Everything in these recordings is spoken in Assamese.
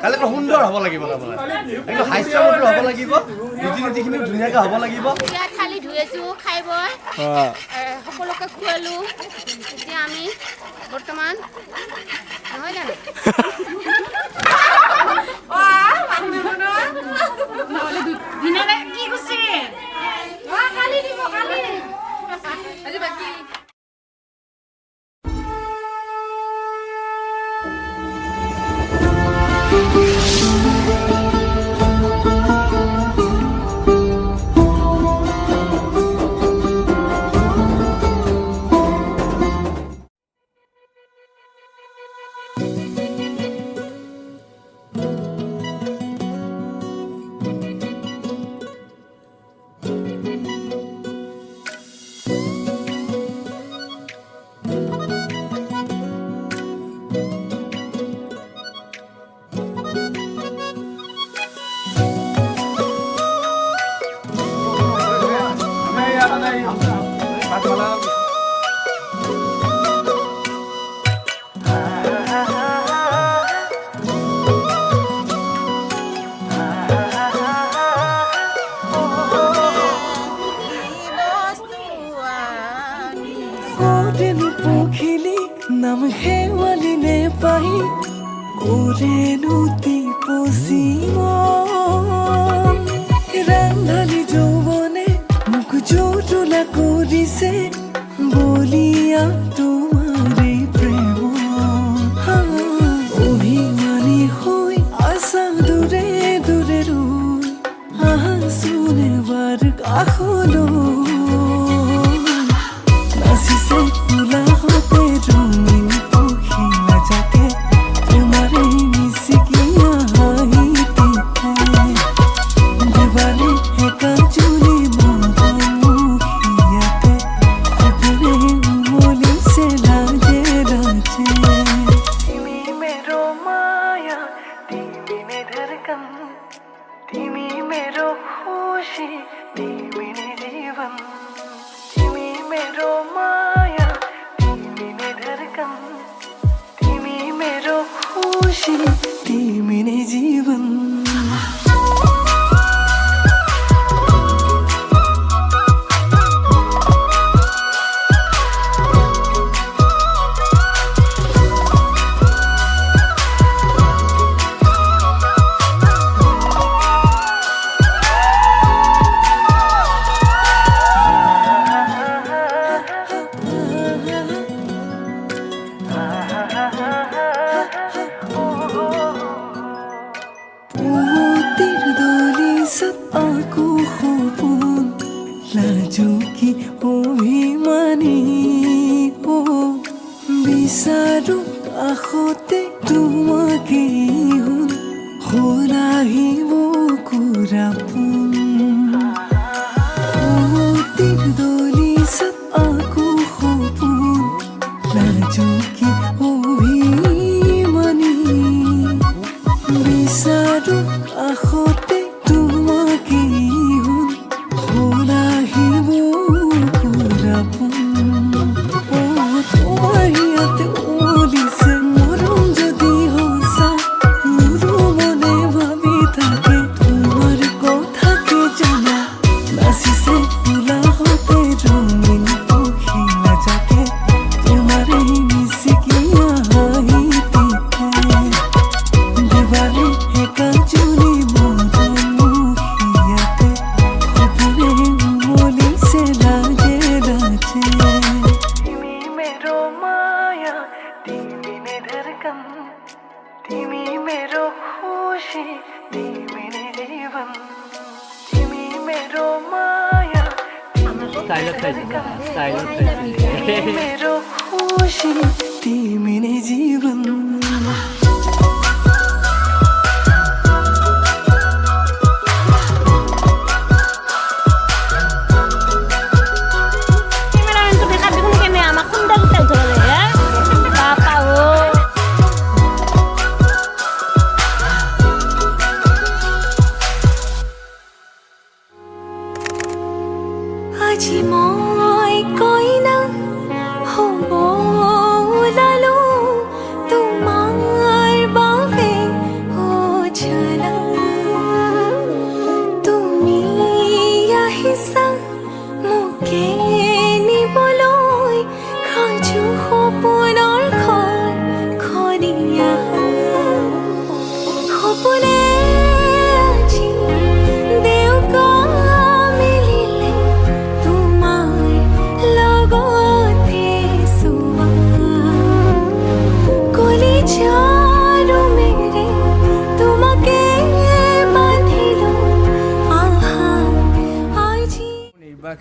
কালি সুন্দৰ হ'ব লাগিব তাৰমানে একদম হাস্য মধুৰ হ'ব লাগিব ৰীতি নীতিখিনি ধুনীয়াকৈ হ'ব লাগিব এতিয়া থালি ধুইছোঁ খাই বৈ সকলোকে খুৱালোঁ এতিয়া আমি বৰ্তমান নহয় জানো কি কৈছে কালি দিব কালি আজি বাকী নাম হেৱালি নে পাই কোৰেনো টিপচিম ৰান্ধালি যৌৱনে মোক জোটোলা কৰিছে বলিয়া তোমাৰে প্ৰেম অভিমানী হৈ আছা দূৰে দূৰে ৰৈ আহাচোন এবাৰ কাষলৈ নাচিছে কোলাহতে ৰঙিন পখিলা যাতে তোমাৰে মিচিকিয়া হাঁহিতে দেৱালে একাজুলি মৰমুখীয়াতে সুতেৰে উমলিছে লাজে লাজে তুমি मेरो माया তুমি ने धड़कन তুমি मेरो खुशी তুমি ने जीवन তুমি मेरो माया তুমি ने धड़कन তুমি मेरो खुशी তুমি ने जीवन aku hubun laju ki অভিমানী বিচাৰো কাষতে তোমাকে হলাহিব কুৰাপোন দলিছত aku hubun laju ki অভিমানী বিচাৰো কাষতে তোমাকে হলাহিব কুৰাপোন তোমাৰ ইয়াতে ওলিছে মৰম যদি সঁচা মোৰো মনে ভাবি থাকে তোমাৰ কথাকে জানা নাচিছে কোলাহতে ৰঙিন পখিলা যাতে তোমাৰে মিচিকিয়া হাঁহিতে দেৱালে একাজুলি মৰমুখীয়াতে সুতেৰে উমলিছে লাজে লাজে তুমি मेरो माया তুমি ने धड़कन তুমি मेरो खुशी তুমি ने जीवन তুমি मेरो माया ষ্টাইলত খাইছে তুমি मेरो खुशी তুমি ने जीवन আজি মই কইনা হ'ব ওলালো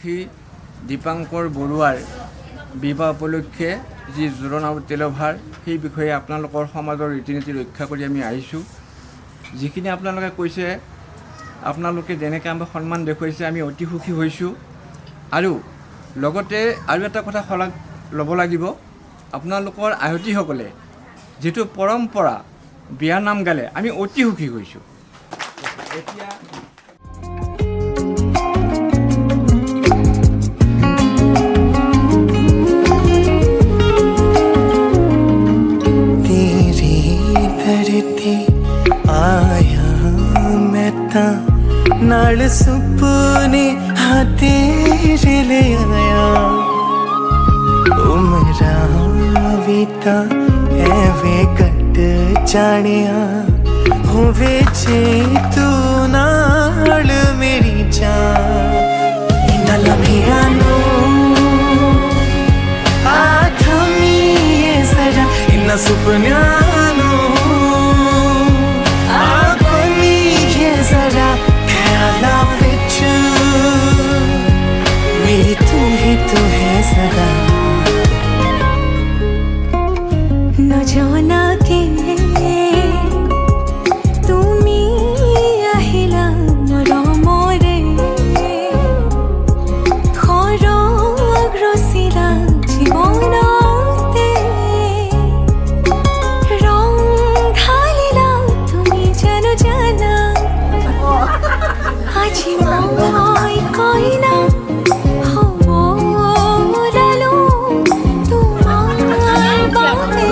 সখী দীপাংকৰ বৰুৱাৰ বিবাহ উপলক্ষে যি জোৰোণ আৰু তেলভাৰ সেই বিষয়ে আপোনালোকৰ সমাজৰ ৰীতি নীতি ৰক্ষা কৰি আমি আহিছোঁ। যিখিনি আপোনালোকে কৈছে, আপোনালোকে যেনেকৈ আমাক সন্মান দেখুৱাইছে আমি অতি সুখী হৈছোঁ। আৰু লগতে আৰু এটা কথা শলাগ ল'ব লাগিব, আপোনালোকৰ আয়তীসকলে যিটো পৰম্পৰা বিয়ানাম গালে আমি অতি সুখী হৈছোঁ। এতিয়া नाल सुपने हाँ तेरे ले आया उमरा बीता एवे कट जानिया होवे जे तू नाल मेरी जान इन्ना लम्हिया नो आथमी ये सजा इन्ना सुपन्या नो आगोनी ये सजा मेरी तू ही तू है सदा न जाना के तुमी আহিলা মৰমৰে খৰগ ৰচিলা জীৱনতে ৰং ঢালিলা তুমি জানো জানা আজি মই কইনা হব ওলালো তোমাৰ বাবে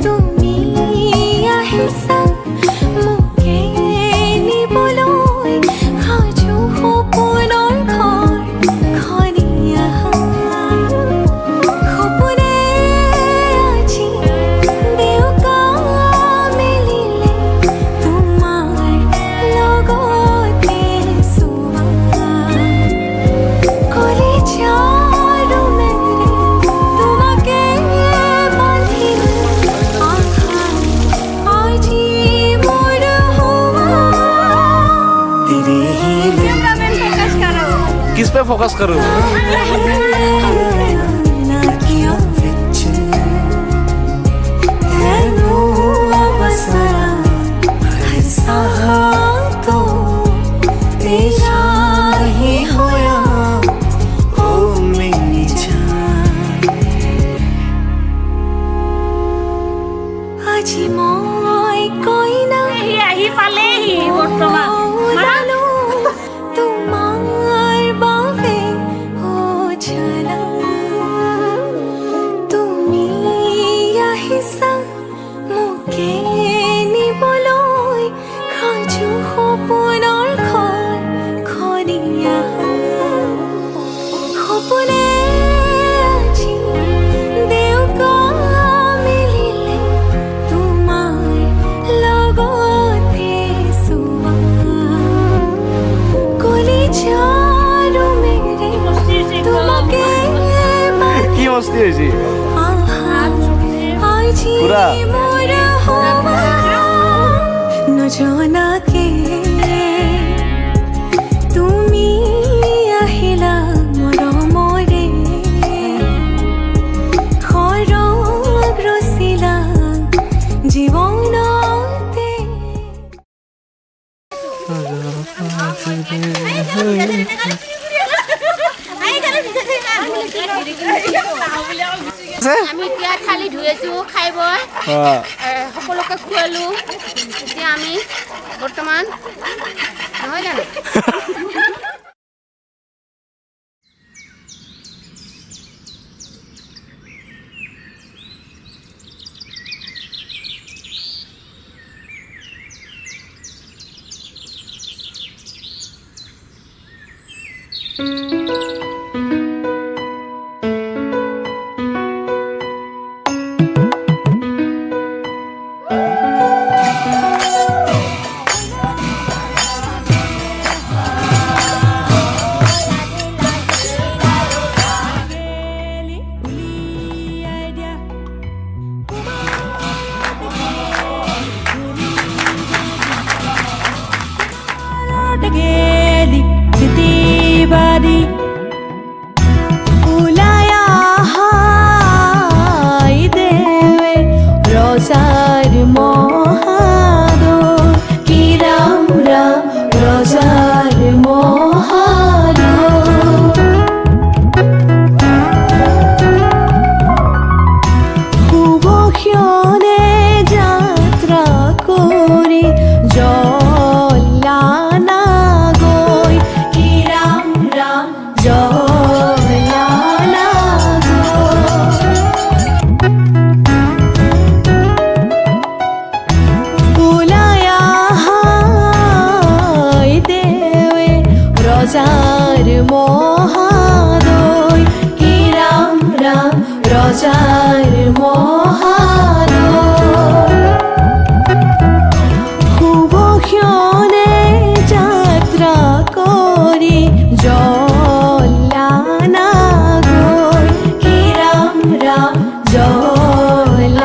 তুমি আহিছা মোকে নিবলৈ সাজু সপোনৰ ঘৰ খনিয়া সপোনে আজি দেউকা মেলিলে তোমাৰ লগতে চোৱা কলিজাৰ মেৰে তোমাকে বান্ধিলো আজি মোৰ হোৱা तेरे ही किस पे फोकस करूं? नाकियों विच तेनू बसरा ऐसा तो तेरा ही होया ओ मेरी जान আজি মই কইনা আহি পালেহি বৰ্তমান ওলালো তোমাৰ বাবে ও জানা তুমি আহিছা মোকে নিবলৈ সাজু সপোনৰ ঘৰ খনিয়া সপোনে আজি দেউকা মেলিলে তোমাৰ লগতে চোৱা কলিজাৰ মেৰে তোমাকে কি মস্তি হৈছে আজি পুৰা। মোৰ হোৱা নজনাকে তুমি আহিলা মৰমৰে খৰগ ৰচিলা জীৱনতে আমি এতিয়া থালি ধুই আছোঁ খাই বৈ সকলোকে খোৱালোঁ। এতিয়া আমি বৰ্তমান নহয় জানো অজাৰ মহানগৰ শুভ ক্ষণে যাত্ৰা কৰি জলানাগৰ হে ৰাম ৰাম জলানাগৰ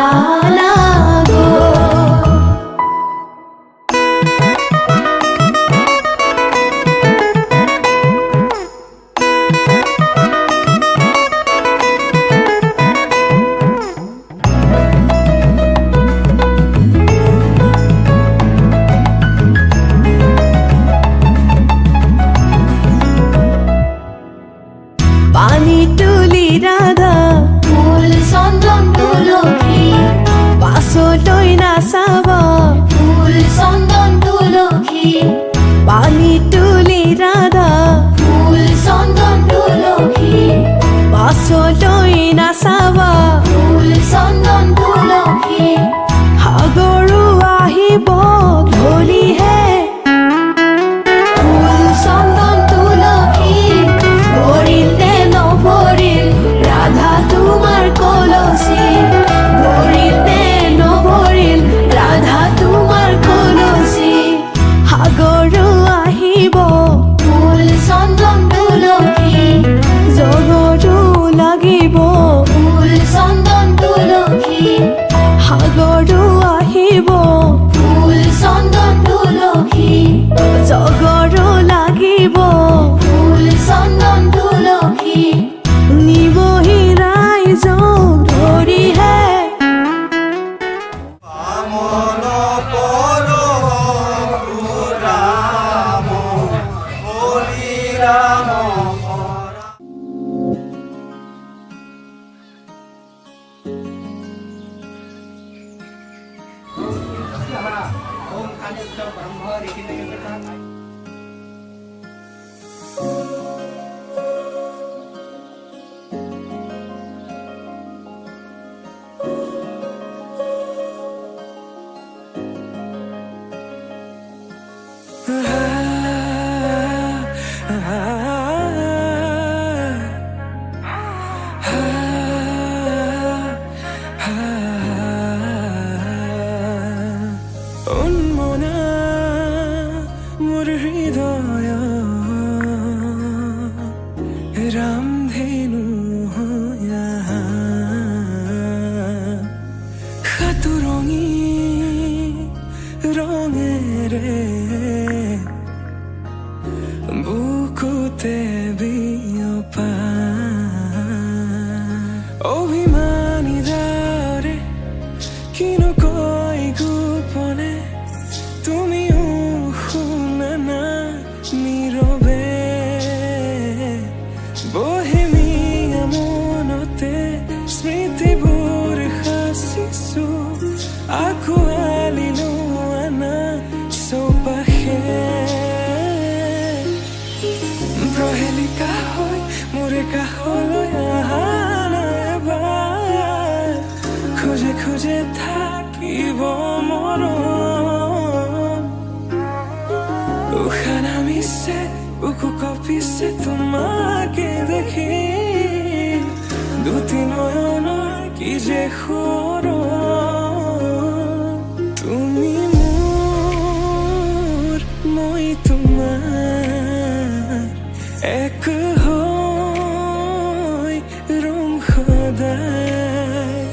পানী তুলি ৰাধা ফুল চন্দন তুলসী পাছলৈ নাচাব ফুল চন্দন তুলসী পানী তুলি ৰাধা ফুল চন্দন তুলসী পাছলৈ নাচাব ফুল চন্দন তুলসী সাগৰো আহিব ধলিহে ফুল চন্দন তুলসী ভৰিল নে নভৰিল ৰাধা তোমাৰ কলচী ভৰিল নে নভৰিল ৰাধা তোমাৰ কলচী সাগৰো আহিব ফুল চন্দন তুলসী জগতো লাগিব ফুল চন্দন তুলসী সাগৰো আহিব ফুল চন্দন তুলসী জগৰো লাগিব ফুল চন্দন তুলসী নিবহি ৰাইজক ধৰিহে উন্মনা মোৰ হৃদয় ৰামধেনু হয়া সাতুৰঙী ৰঙেৰে বুকুতে বিয়পা অভিমানী দাৰে কিনো কৈ গোপনে তুমিও শুনা না নীৰৱে বহেমিয়া মনতে স্মৃতিবোৰ সাঁচিছো আঁকোৱালিলো আনা চৌপাশে প্ৰহেলিকা হৈ মোৰে কাষলৈ আহা এবাৰ খোজে খোজে থাকিব মৰম উশাহ নামিছে বুকু কঁপিছে তোমাকে দেখি দুটি নয়নৰ কি যে সৰম তুমি মোৰ মই তোমাৰ এক হৈ ৰম সদায়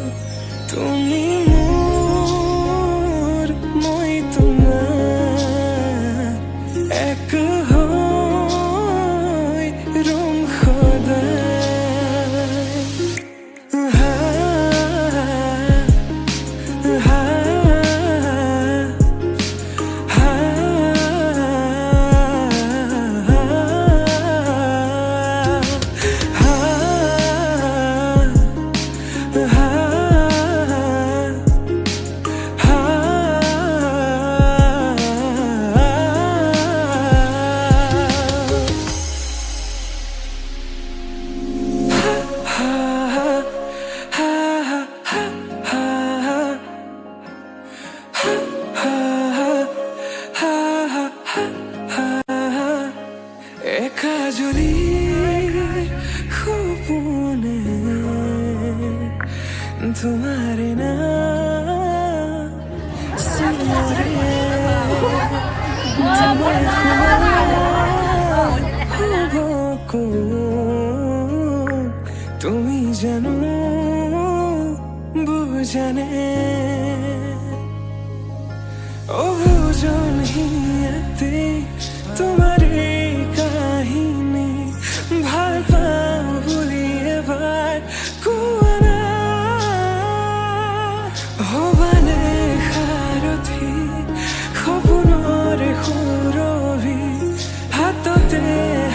তুমি মোৰ মই তোমাৰ এক হৈ ৰম সদায় হা হা तुम्हारे नाम सिमरे তুমি জানো বুঝানে অবুজন হিয়াতে তোমার কাহিনী ভাল পাও বলি এবার কোনা হবানে সাৰথি সপোনৰ সুৰভি হাততে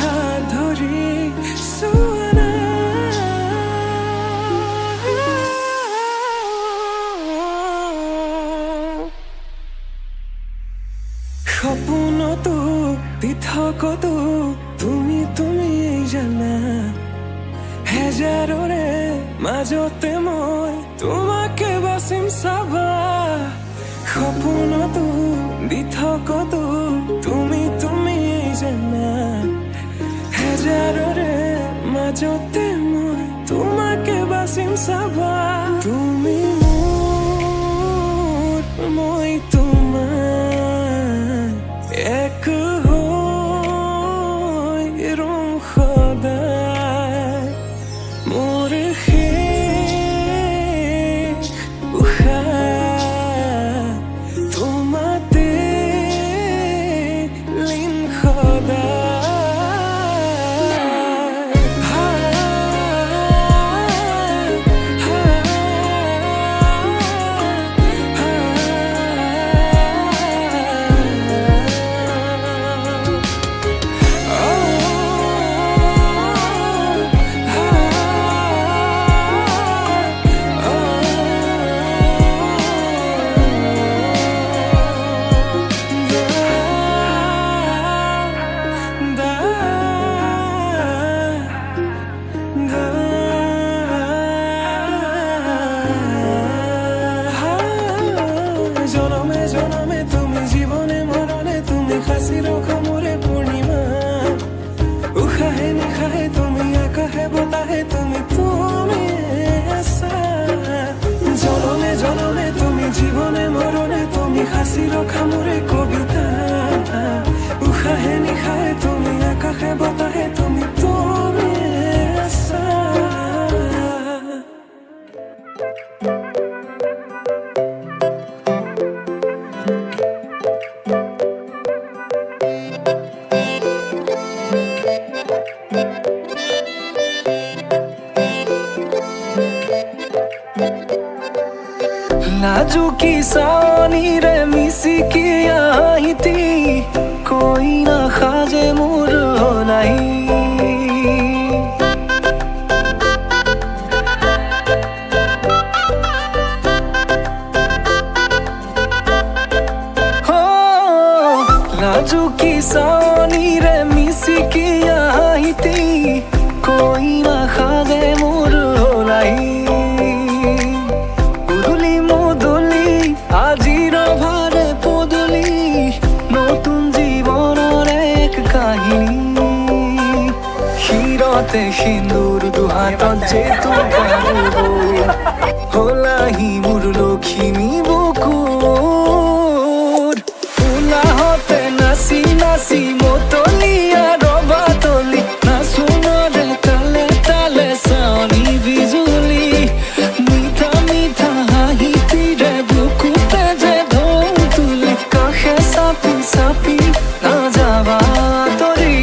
হাত ধৰি চোৱানা সপোনতো পৃথকতো তুমি তুমি জানা হেজাৰৰে মাজতে মই তোমাকে বাচিম চাবা সপোনতো পৃথকতো তুমি তুমি জানা হেজাৰৰে মাজতে মই তোমাকে বাচিম চাবা তুমি মোৰ মই তোমাৰ এক হৈ ৰম সদায় মোৰ শেষ উশাহ তোমাতে লীন জনমে জনমে তুমি জীবনে মরণে তুমি হাসি রখা মোরে পূর্ণিমা উশাহে নিশাহে তুমি আকাশে বতাহে তুমি তুমি আছা জনমে জনমে তুমি জীবনে মরণে তুমি হাসি রখা মোরে কবিতা উশাহে নিশাহে তুমি আকাশে বতাহে তুমি তুমি আছা नाजुकी सानी रे मिसिकी आईती कोई ना खाजे मोर नहीं हो नाजुकी सानी रे मिसिकी आईती कोई ना खाजे मोर नहीं আজিৰ ভাৰে পদূলি নতুন জীৱনৰ এক কাহিনী শিৰতে সিন্দুৰ দুহাতত যে হলাহি মোৰ লখিমী বুকুৰ উলাহতে নাচি নাচি মতলীয়া ৰবা তলি নাচোনৰে তালে তালে চাৱনি বিজুলি মিঠা মিঠা হাঁহিতিৰে সাপি না যাবা তৰি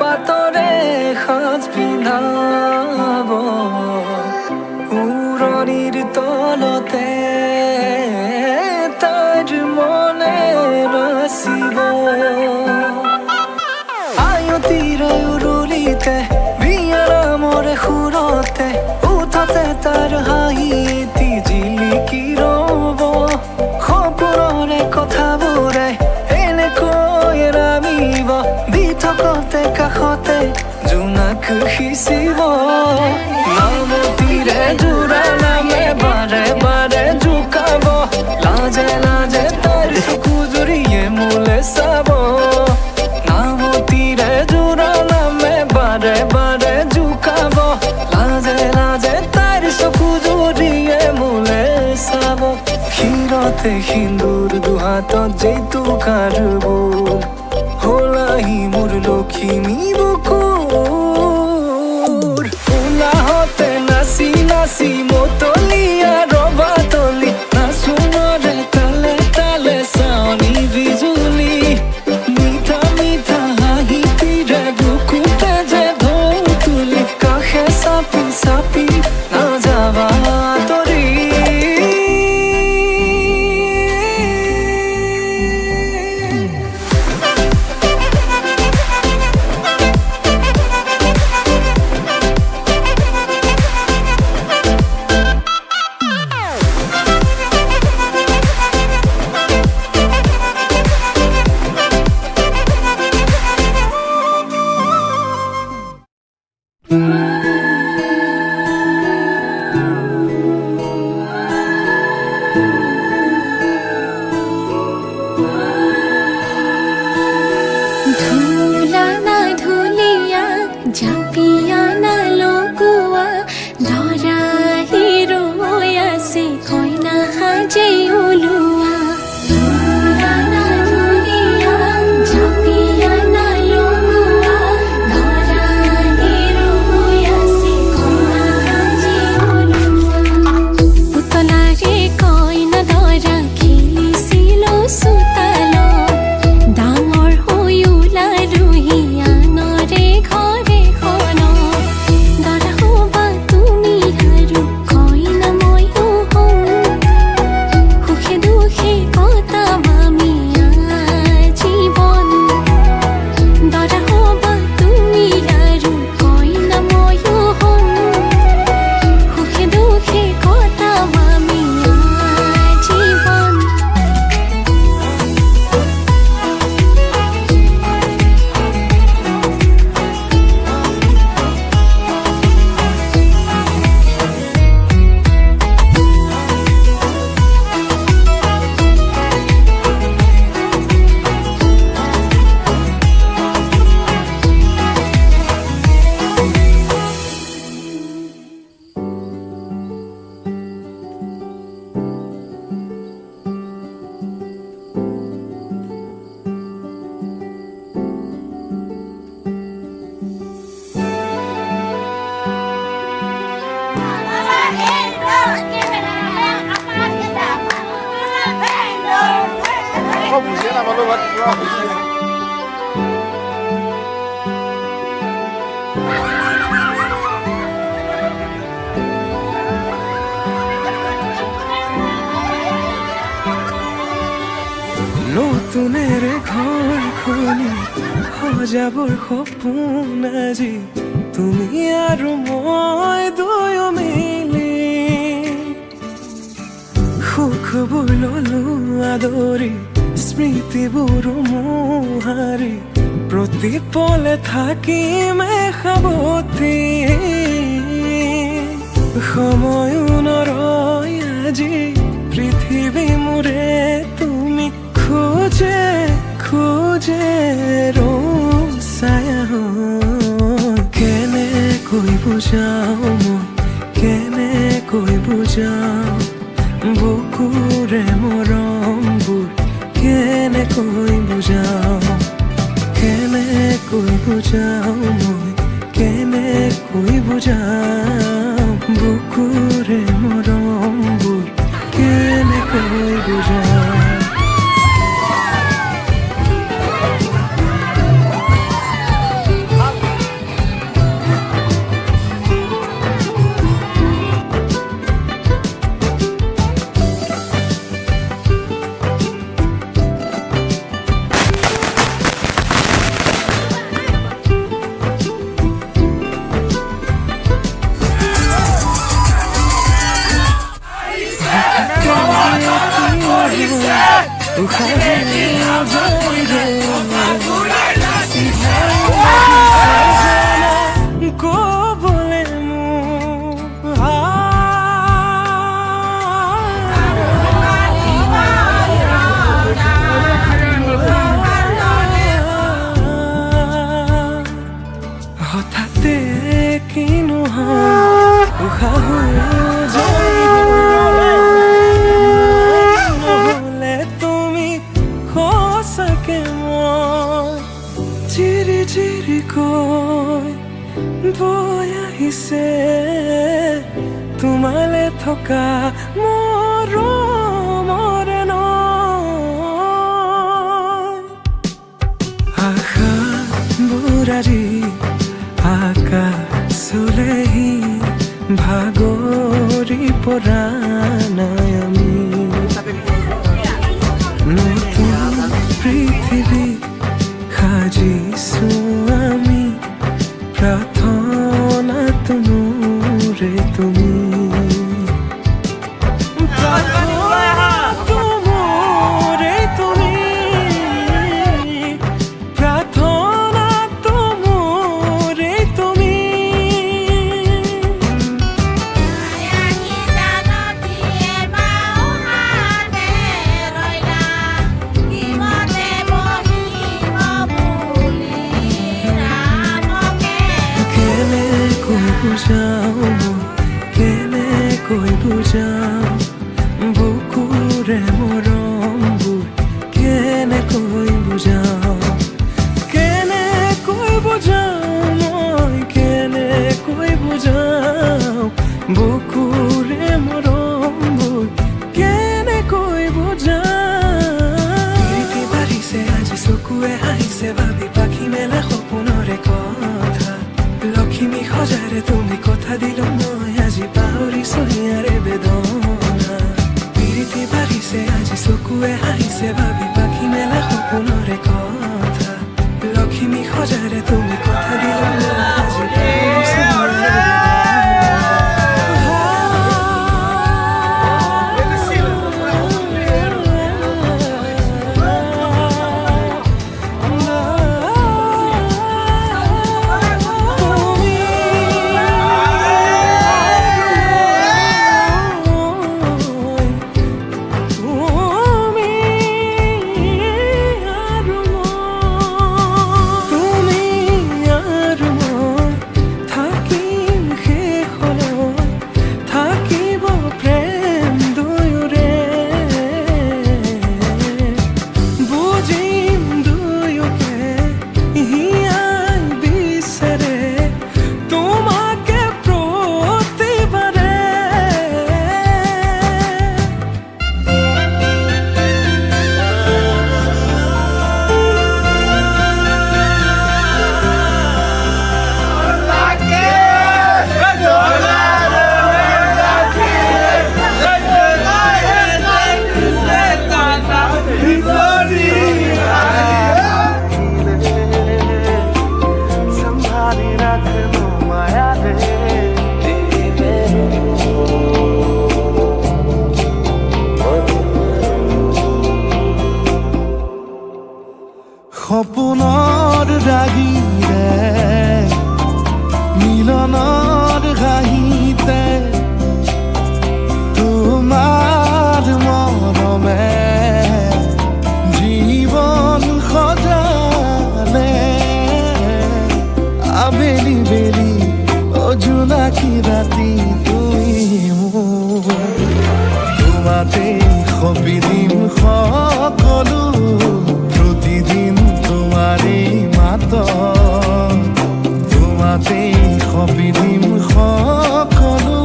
পাতৰে সাজ পিন্ধাব উৰণিৰ তলতে তাইৰ মনে ৰচিব আয়তিৰে উৰুলিতে বিয়াৰ মৰে সুৰতে উঠতে তাৰ হাঁহি জিলিকি ৰব সপোনৰে কথাবোৰে এনেকৈ ৰামিব দি থকতে কাষতে জোনাক সিঁচিব নামতিৰে জোৰা নামে বাৰে বাৰে জোকাব লাজে লাজে তাৰ চকু জুৰিয়ে মোলে চাব নামতিৰে জোৰা নামে বাৰে বাৰে জোকাব লাজে লাজে তাৰ চকু জুৰিয়ে মোলে চাব ক্ষীৰতে সিন্দুৰ দুহাতত জেতুকাৰ বোল হলাহি মোৰ লখিমী বুকুৰ উলাহতে নাচি নাচি মতলীয়া ৰবা তলি নাচোনৰে তালে তালে চাৱনি বিজুলি মিঠা মিঠা হাঁহিতিৰে বুকুতে যে ঢৌ তুলি কাষে চাপি চাপি নাযাবা তৰি ধুলা না ধুলিয়া জাপিয়া না লগোৱা লৰাই ৰৈ আছে কইনা সাজে ওলোৱা ধুলা না ধুলিয়া জাপিয়া না লগোৱা লৰাই ৰৈ আছে কইনা সাজে ওলোৱা পুতলাৰে কইনা দৰা খেলিছিল চোতালত ডাঙৰ হৈ ওলালোহি আনৰে ঘৰে খনত দৰা হ'বা তুমি আৰু কইনা ময়ো হওঁ সুখে দুখে কটাম আমি জীৱন দৰা হ'বা তুমি আৰু কইনা ময়ো হওঁ সুখে দুখে কটাম আমি জীৱন নতুনেৰে ঘৰখনি সজাবৰ সপোন আজি তুমি আৰু মই দুয়ো মিলি সুখবোৰ ললো আদৰি স্মৃতিবোৰ মোহাৰি প্ৰতি পলে থাকিমে সাৱতি সময়ো নৰয় আজি পৃথিৱী মোৰে তুমি খোজে খোজে ৰচায়া কেনেকৈ বুজাওঁ মই কেনেকৈ বুজাওঁ বুকুৰে মৰমবোৰ কেনেকৈ বুজাওঁ কেনেকৈ বুজাওঁ মই কেনেকৈ বুজাওঁ বুকুৰে মৰমবোৰ কেনেকৈ বুজাওঁ অকলে থকা মৰমৰে নয় আশা বুৰাৰি আকাশলেহি ভাগৰি পৰা নাই আমি নতুন পৃথিৱী সাজিছো আমি প্ৰাৰ্থনা তোৰে তুমি তোৰে তুমি প্ৰাৰ্থনা তোৰে তুমি কেনেকৈ বুজাওঁ বুকুৰে মৰমবোৰ কেনেকৈ বুজাওঁ মই কেনেকৈ বুজাওঁ বুকুৰে মৰমবোৰ কেনেকৈ বুজাওঁ প্ৰীতি বাঢ়িছে আজি চকুৱে হাঁহিছে ভাবি পাখি মেলা সপোনৰে কথা লক্ষ্মী সজাৰে তুমি কথা দিলো মই আজি পাহৰিছো হিয়াৰে বেদনা প্ৰীতি বাঢ়িছে আজি চকুৱে হাঁহিছে ভাবি পাখি মেলা সপোনৰে কথা লক্ষ্মী সজাৰে তুমি কথা দিলো মই আজি পাহৰিছো হিয়াৰে সপোনৰ ৰাগিৰে মিলনৰ হাঁহিতে তোমাৰ মৰমে জীৱন সজালে আবেলি বেলি অজোনাকি ৰাতি তুমি মোৰ তোমাতে সপি দিম সকলো প্ৰতিদিন তোমাৰে মাত তোমাতে সপি দিম সকলো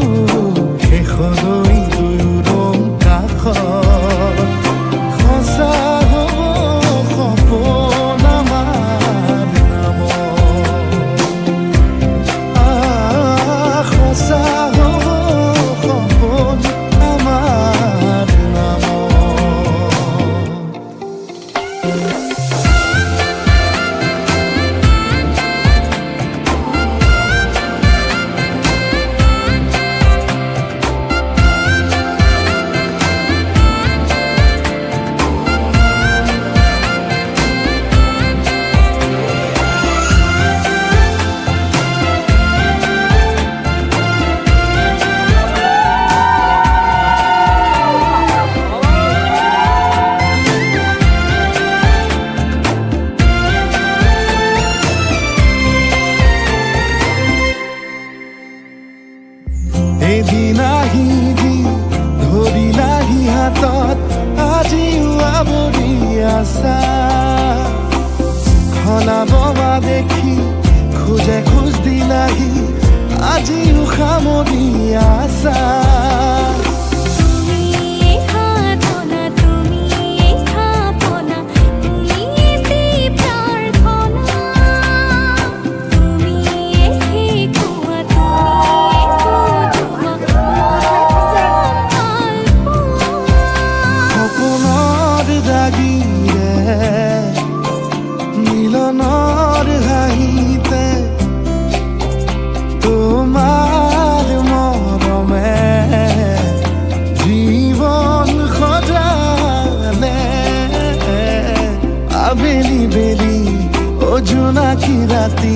শেষলৈ দুয়ো কাষত সঁচা হ'ব সপোন আমাৰ নামত সঁচা হ'ব সপোন আমাৰ নামত এদিন আহিবি ধৰিলাহি হাতত আজিও আৱৰি আছা খনাব মা দেখি খোজে খোজ দিলাহি আজিও সামৰি আছা বেলি বেলি অ জোনাকি ৰাতি